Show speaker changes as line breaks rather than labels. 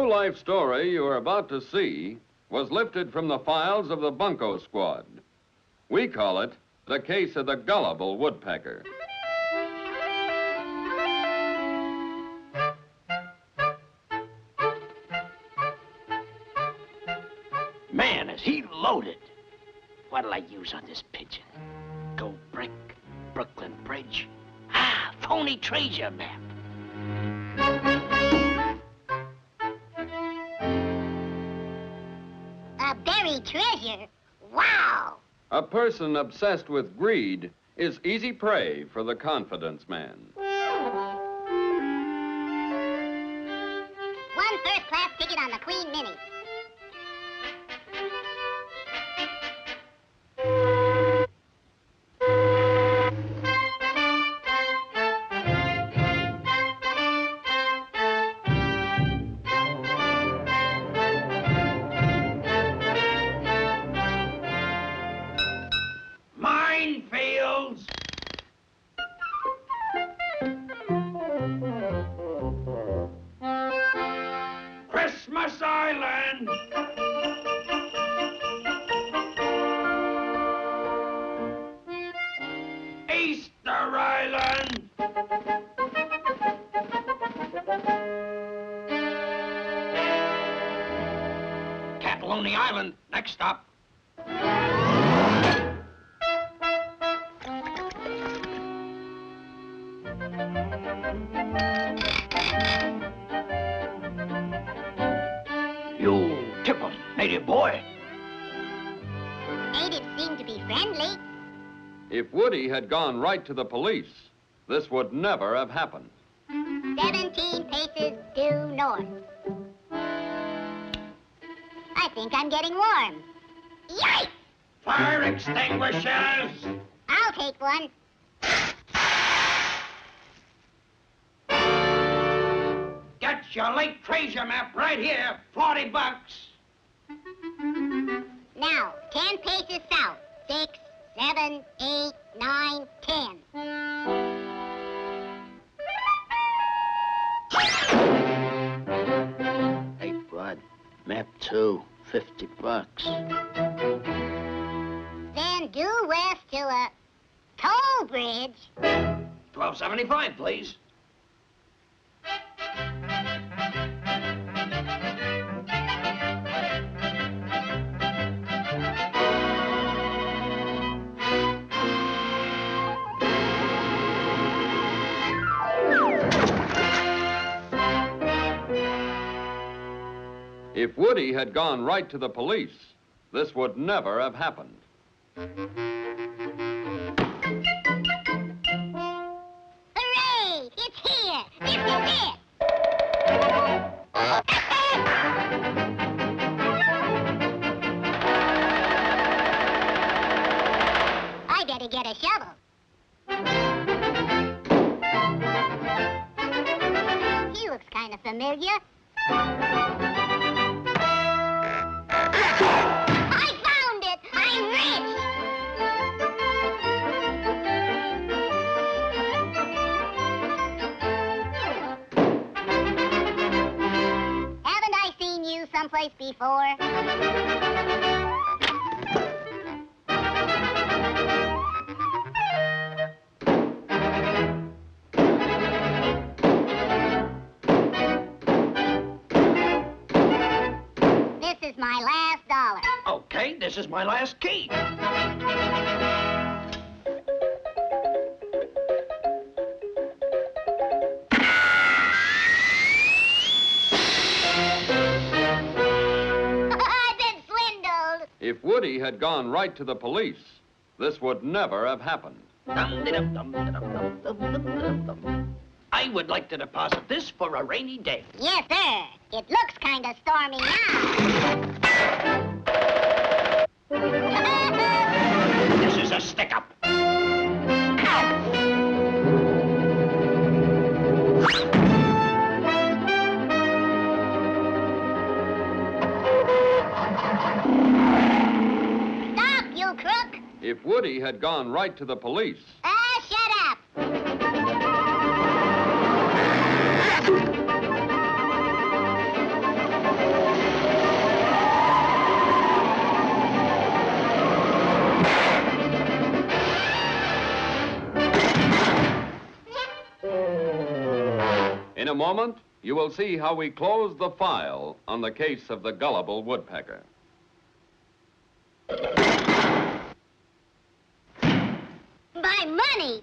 true-life story you are about to see was lifted from the files of the Bunco squad. We call it the case of the gullible woodpecker.
Man, is he loaded. What'll I use on this pigeon? Gold brick, Brooklyn Bridge. Ah, phony treasure map.
A buried treasure? Wow!
A person obsessed with greed is easy prey for the confidence man.
One first-class ticket on the Queen Mini.
Minefields! Christmas Island! Easter Island! Cataloni Island, next stop. You tip 'em, native boy.
Natives seem to be friendly.
If Woody had gone right to the police, this would never have happened.
17 paces due north. I think I'm getting warm. Yikes!
Fire extinguishers!
I'll take one.
Get your late treasure map right here, $40.
Now, 10 paces south. 6, 7, 8, 9, 10.
Hey, bud, map 2, $50.
Then due west to a toll bridge.
$12.75, please.
If Woody had gone right to the police, this would never have happened.
Hooray! It's here! This is it! I better get a shovel. He looks kind of familiar. I found it! I'm rich! Haven't I seen you someplace before? This is my last dollar.
Okay, this is my last key.
I've been swindled.
If Woody had gone right to the police, this would never have happened.
I would like to deposit this for a rainy day.
Yes, sir. It looks kind of stormy now.
This is a stick-up.
Stop, you crook!
If Woody had gone right to the police,
Shut up!
In a moment, you will see how we close the file on the case of the gullible woodpecker.
My money!